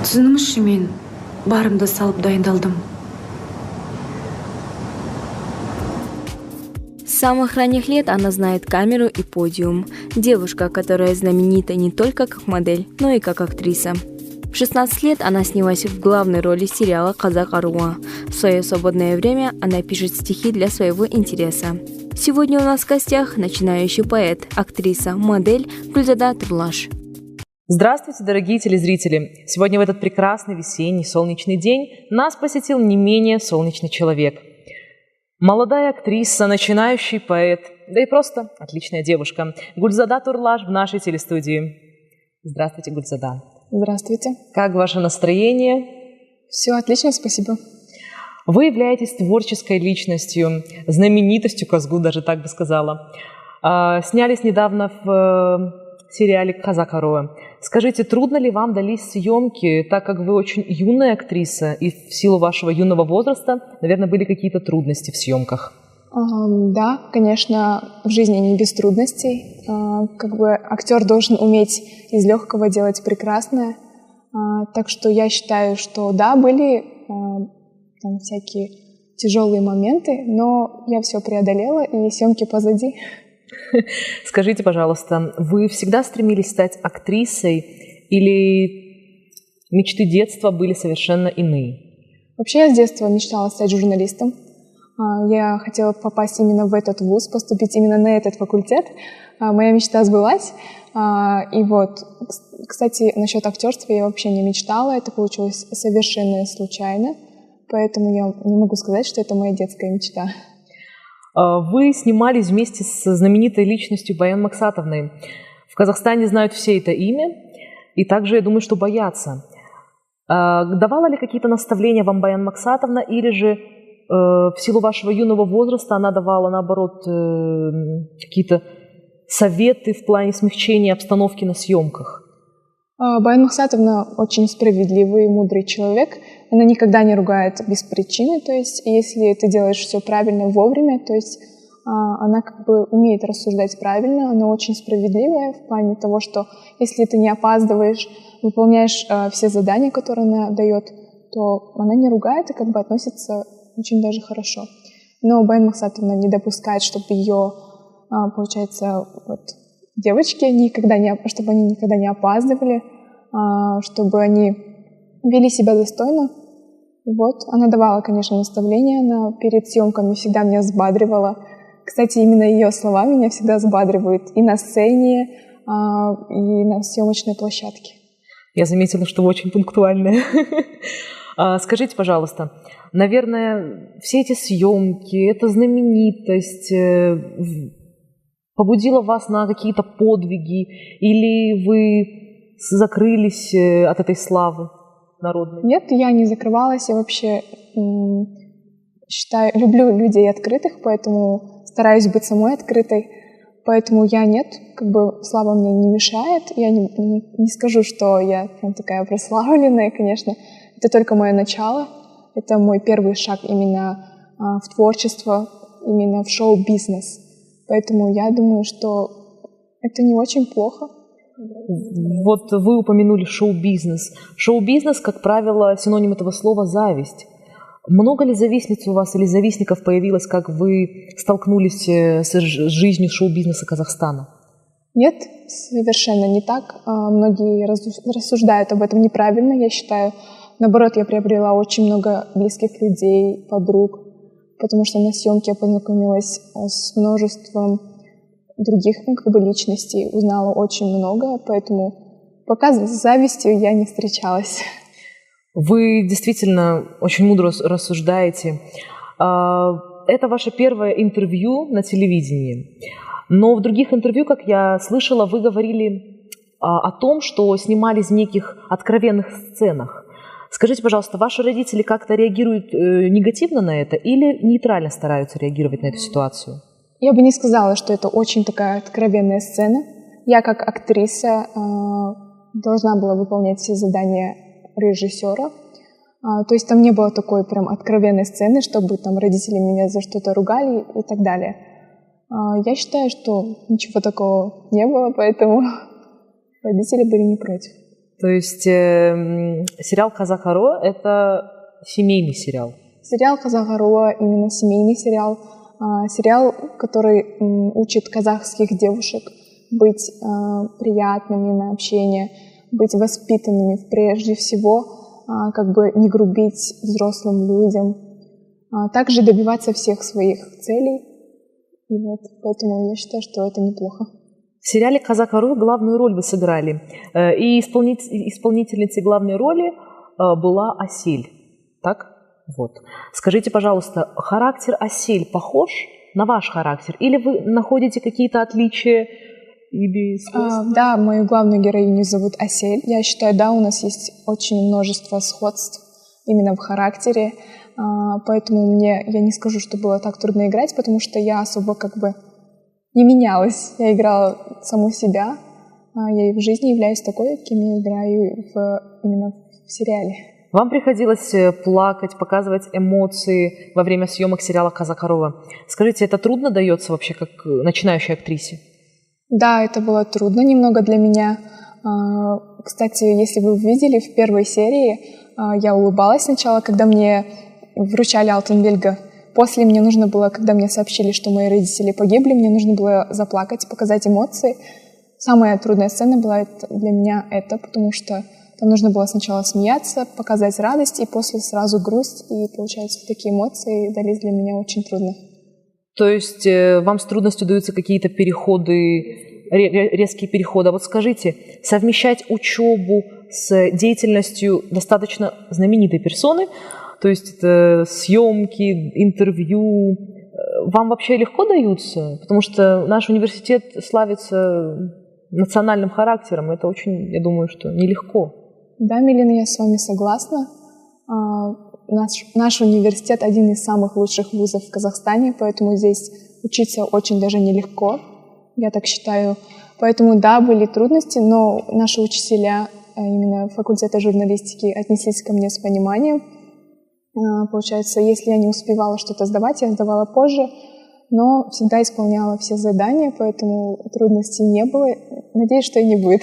Түсініңізші, мен барымды салып дайындалдым. С самых ранних лет она знает камеру и подиум. Девушка, которая знаменита не только как модель, но и как актриса. В 16 лет она снялась в главной роли сериала «Казак Аруы». В свое свободное время она пишет стихи для своего интереса. Сегодня у нас в гостях начинающий поэт, актриса, модель Гульзада Турлаш. Здравствуйте, дорогие телезрители! Сегодня в этот прекрасный весенний солнечный день нас посетил не менее солнечный человек. Молодая актриса, начинающий поэт, да и просто отличная девушка. Гульзада Турлаш в нашей телестудии. Здравствуйте, Гульзада. Здравствуйте. Как ваше настроение? Все отлично, спасибо. Вы являетесь творческой личностью, знаменитостью Казгу, даже так бы сказала. Снялись недавно в сериале «Казак Аруы». Скажите, трудно ли вам дались съемки, так как вы очень юная актриса, и в силу вашего юного возраста, наверное, были какие-то трудности в съемках? Да, конечно, в жизни не без трудностей. Актер должен уметь из легкого делать прекрасное. Так что я считаю, что да, были там всякие тяжелые моменты, но я все преодолела, и съемки позади. Скажите, пожалуйста, вы всегда стремились стать актрисой или мечты детства были совершенно иные? Вообще я с детства мечтала стать журналистом. Я хотела попасть именно в этот вуз, поступить именно на этот факультет. Моя мечта сбылась. И вот, кстати, насчет актерства я вообще не мечтала, это получилось совершенно случайно, поэтому я не могу сказать, что это моя детская мечта. Вы снимались вместе с знаменитой личностью Баян Максатовной. В Казахстане знают все это имя, и также, я думаю, что боятся. Давала ли какие-то наставления вам Баян Максатовна, или же в силу вашего юного возраста она давала, наоборот, какие-то советы в плане смягчения обстановки на съемках? Баян Максатовна очень справедливый и мудрый человек. Она никогда не ругает без причины, то есть если ты делаешь все правильно вовремя, то есть она умеет рассуждать правильно, она очень справедливая в плане того, что если ты не опаздываешь, выполняешь все задания, которые она дает, то она не ругает и относится очень даже хорошо. Но Баян Максатовна не допускает, чтобы ее, получается, девочки чтобы они никогда не опаздывали, чтобы они вели себя достойно. Она давала, конечно, наставления, она перед съемками всегда меня взбадривала. Кстати, именно ее слова меня всегда взбадривают и на сцене, и на съемочной площадке. Я заметила, что вы очень пунктуальная. Скажите, пожалуйста, наверное, все эти съемки, эта знаменитость побудила вас на какие-то подвиги, или вы закрылись от этой славы народной? Нет, я не закрывалась, я вообще люблю людей открытых, поэтому стараюсь быть самой открытой, поэтому слава мне не мешает, я не скажу, что я прям такая прославленная, конечно, это только мое начало, это мой первый шаг именно в творчество, именно в шоу-бизнес. Поэтому я думаю, что это не очень плохо. Вот вы упомянули шоу-бизнес. Шоу-бизнес, как правило, синоним этого слова – зависть. Много ли завистниц у вас или завистников появилось, как вы столкнулись с жизнью шоу-бизнеса Казахстана? Нет, совершенно не так. Многие рассуждают об этом неправильно, я считаю. Наоборот, я приобрела очень много близких людей, подруг, потому что на съемке я познакомилась с множеством других личностей, узнала очень много, поэтому пока с завистью я не встречалась. Вы действительно очень мудро рассуждаете. Это ваше первое интервью на телевидении, но в других интервью, как я слышала, вы говорили о том, что снимались в неких откровенных сценах. Скажите, пожалуйста, ваши родители как-то реагируют негативно на это или нейтрально стараются реагировать на эту ситуацию? Я бы не сказала, что это очень такая откровенная сцена. Я как актриса должна была выполнять все задания режиссера. То есть там не было такой прям откровенной сцены, чтобы там родители меня за что-то ругали и так далее. Я считаю, что ничего такого не было, поэтому родители были не против. То есть сериал «Казак Аро» — это семейный сериал. Сериал «Казак Аро» именно семейный сериал. Сериал, который учит казахских девушек быть приятными на общение, быть воспитанными прежде всего, как бы не грубить взрослым людям, также добиваться всех своих целей. И вот поэтому я считаю, что это неплохо. В сериале «Казак Аро» главную роль вы сыграли, и исполнительницей главной роли была Асель, так? Вот. Скажите, пожалуйста, характер Асель похож на ваш характер? Или вы находите какие-то отличия или сходства? Да, мою главную героиню зовут Асель. Я считаю, да, у нас есть очень множество сходств именно в характере, поэтому я не скажу, что было так трудно играть, потому что я особо как бы не менялась. Я играла саму себя, я и в жизни являюсь такой, кем я играю именно в сериале. Вам приходилось плакать, показывать эмоции во время съемок сериала «Казак Аро». Скажите, это трудно дается вообще как начинающей актрисе? Да, это было трудно немного для меня. Кстати, если вы видели в первой серии, я улыбалась сначала, когда мне вручали Алтын Белгі. После мне нужно было, когда мне сообщили, что мои родители погибли, мне нужно было заплакать, показать эмоции. Самая трудная сцена была для меня это, потому что там нужно было сначала смеяться, показать радость, и после сразу грусть. И, получается, такие эмоции дались для меня очень трудно. То есть вам с трудностью даются какие-то переходы, резкие переходы. А вот скажите, совмещать учебу с деятельностью достаточно знаменитой персоны, то есть это съемки, интервью, вам вообще легко даются? Потому что наш университет славится национальным характером. Это очень, я думаю, что нелегко. Да, Милена, я с вами согласна. Наш университет один из самых лучших вузов в Казахстане, поэтому здесь учиться очень даже нелегко, я так считаю. Поэтому, да, были трудности, но наши учителя именно факультета журналистики отнеслись ко мне с пониманием. Получается, если я не успевала что-то сдавать, я сдавала позже, но всегда исполняла все задания, поэтому трудностей не было. Надеюсь, что и не будет.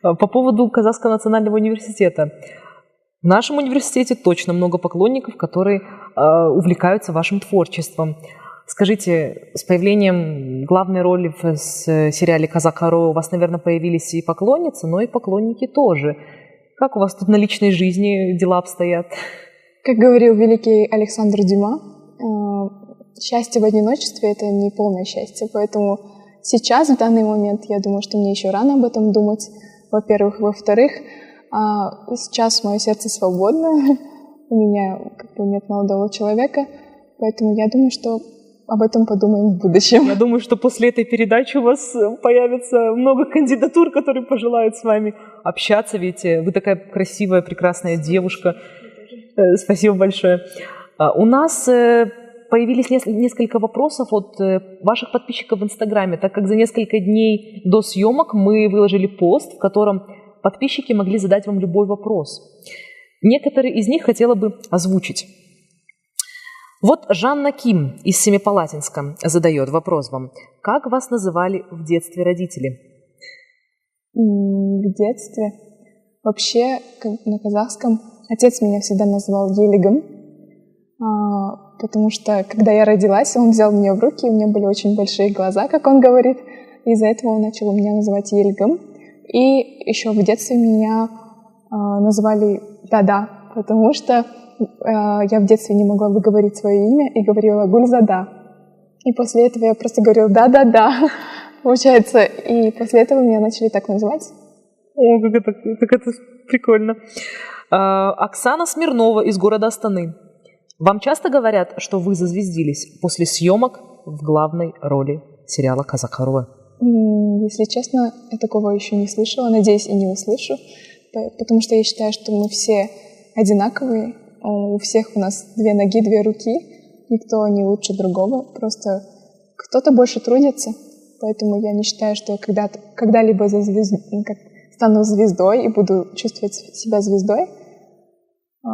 По поводу Казахского национального университета. В нашем университете точно много поклонников, которые увлекаются вашим творчеством. Скажите, с появлением главной роли в сериале «Казак Аро» у вас, наверное, появились и поклонницы, но и поклонники тоже. Как у вас тут на личной жизни дела обстоят? Как говорил великий Александр Дюма, счастье в одиночестве — это не полное счастье. Поэтому сейчас, в данный момент, я думаю, что мне еще рано об этом думать, во-первых. Во-вторых, сейчас мое сердце свободно, у меня как бы нет молодого человека, поэтому я думаю, что об этом подумаем в будущем. Я думаю, что после этой передачи у вас появится много кандидатур, которые пожелают с вами общаться, ведь вы такая красивая, прекрасная девушка. Спасибо большое. У нас появились несколько вопросов от ваших подписчиков в Инстаграме, так как за несколько дней до съемок мы выложили пост, в котором подписчики могли задать вам любой вопрос. Некоторые из них хотела бы озвучить. Вот Жанна Ким из Семипалатинска задает вопрос вам. Как вас называли в детстве родители? В детстве? Вообще, на казахском отец меня всегда называл Елигом, потому что, когда я родилась, он взял меня в руки, и у меня были очень большие глаза, как он говорит. Из-за этого он начал меня называть Елигом. И еще в детстве меня называли Дада, потому что я в детстве не могла выговорить свое имя и говорила Гульзада. И после этого я просто говорила «да-да-да», получается. И после этого меня начали так называть. О, как это прикольно. Оксана Смирнова из города Астаны. Вам часто говорят, что вы зазвездились после съемок в главной роли сериала «Казак Аро»? Если честно, я такого еще не слышала, надеюсь, и не услышу, потому что я считаю, что мы все одинаковые, у всех у нас 2 ноги, 2 руки, никто не лучше другого, просто кто-то больше трудится, поэтому я не считаю, что я когда-либо стану звездой и буду чувствовать себя звездой.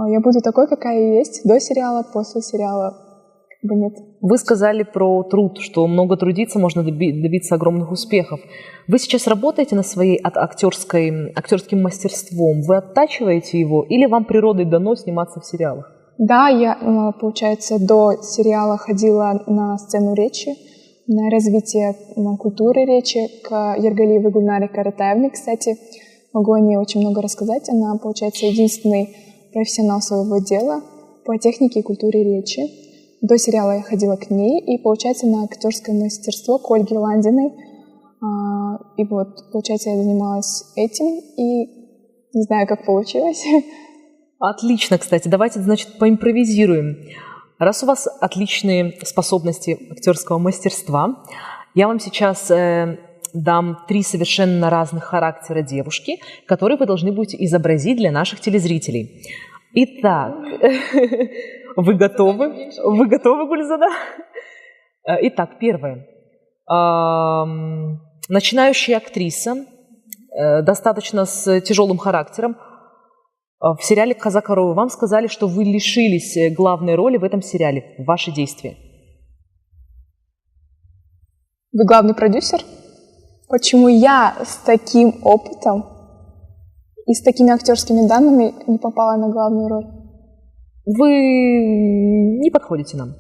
Я буду такой, какая я есть, до сериала, после сериала. нет. Вы сказали про труд, что много трудиться, можно добиться огромных успехов. Вы сейчас работаете над своей актерским мастерством? Вы оттачиваете его или вам природой дано сниматься в сериалах? Да, я, получается, до сериала ходила на сцену речи, на развитие культуры речи к Ергалиевой Гульнаре Каратаевне. Кстати, могу о ней очень много рассказать. Она, получается, единственный профессионал своего дела по технике и культуре речи. До сериала я ходила к ней, и, получается, на актерское мастерство к Ольге Ландиной. И вот, получается, я занималась этим, и не знаю, как получилось. Отлично, кстати. Давайте, значит, поимпровизируем. Раз у вас отличные способности актерского мастерства, я вам сейчас дам 3 совершенно разных характера девушки, которые вы должны будете изобразить для наших телезрителей. Итак, вы готовы? Вы готовы, Гульзада? Итак, первое. Начинающая актриса, достаточно с тяжелым характером. В сериале «Коза корова» вам сказали, что вы лишились главной роли в этом сериале. Ваши действия. Вы главный продюсер? Почему я с таким опытом и с такими актерскими данными не попала на главную роль? Вы не подходите нам.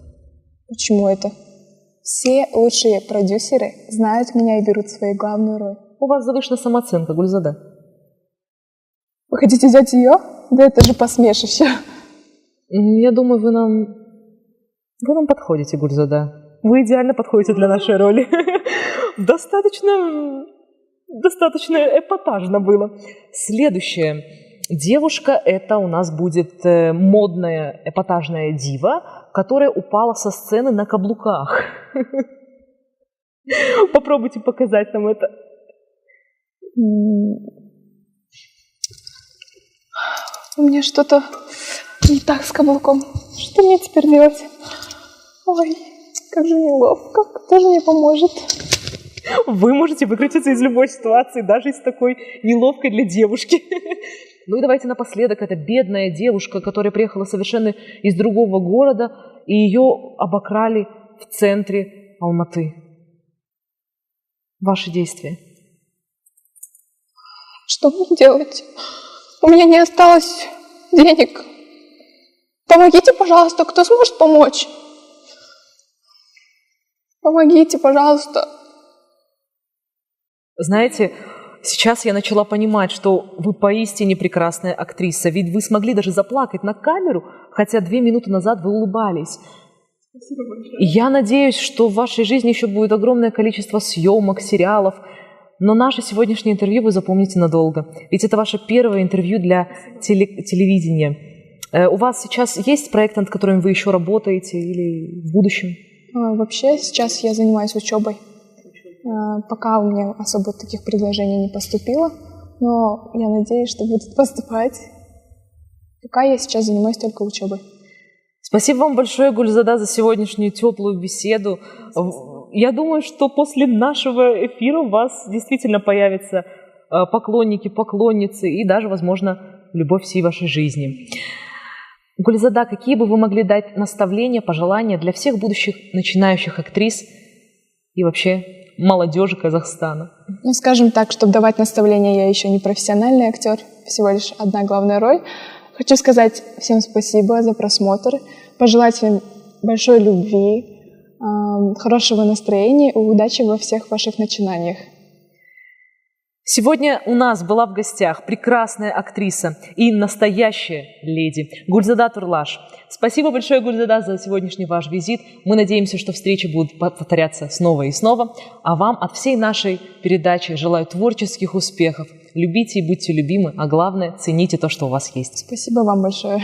Почему это? Все лучшие продюсеры знают меня и берут свою главную роль. У вас завышена самооценка, Гульзада. Вы хотите взять ее? Да это же посмешище. Я думаю, вы нам подходите, Гульзада. Вы идеально подходите для нашей роли. Достаточно эпатажно было. Следующее. Девушка это у нас будет модная эпатажная дива, которая упала со сцены на каблуках. Попробуйте показать нам это. У меня что-то не так с каблуком. Что мне теперь делать? Ой, как же неловко. Кто же мне поможет? Вы можете выкрутиться из любой ситуации, даже из такой неловкой для девушки. Ну и давайте напоследок. Это бедная девушка, которая приехала совершенно из другого города, и ее обокрали в центре Алматы. Ваши действия. Что мне делать? У меня не осталось денег. Помогите, пожалуйста, кто сможет помочь? Помогите, пожалуйста. Знаете, сейчас я начала понимать, что вы поистине прекрасная актриса, ведь вы смогли даже заплакать на камеру, хотя 2 минуты назад вы улыбались. Спасибо большое. Я надеюсь, что в вашей жизни еще будет огромное количество съемок, сериалов, но наше сегодняшнее интервью вы запомните надолго, ведь это ваше первое интервью для телевидения. У вас сейчас есть проект, над которым вы еще работаете или в будущем? Вообще сейчас я занимаюсь учебой. Пока у меня особо таких предложений не поступило, но я надеюсь, что будет поступать. Пока я сейчас занимаюсь только учебой. Спасибо вам большое, Гульзада, за сегодняшнюю теплую беседу. Я думаю, что после нашего эфира у вас действительно появятся поклонники, поклонницы и даже, возможно, любовь всей вашей жизни. Гульзада, какие бы вы могли дать наставления, пожелания для всех будущих начинающих актрис и вообще молодежи Казахстана? Ну, скажем так, чтобы давать наставления, я еще не профессиональный актер, всего лишь одна главная роль. Хочу сказать всем спасибо за просмотр, пожелать всем большой любви, хорошего настроения и удачи во всех ваших начинаниях. Сегодня у нас была в гостях прекрасная актриса и настоящая леди Гульзада Турлаш. Спасибо большое, Гульзада, за сегодняшний ваш визит. Мы надеемся, что встречи будут повторяться снова и снова. А вам от всей нашей передачи желаю творческих успехов. Любите и будьте любимы, а главное, цените то, что у вас есть. Спасибо вам большое.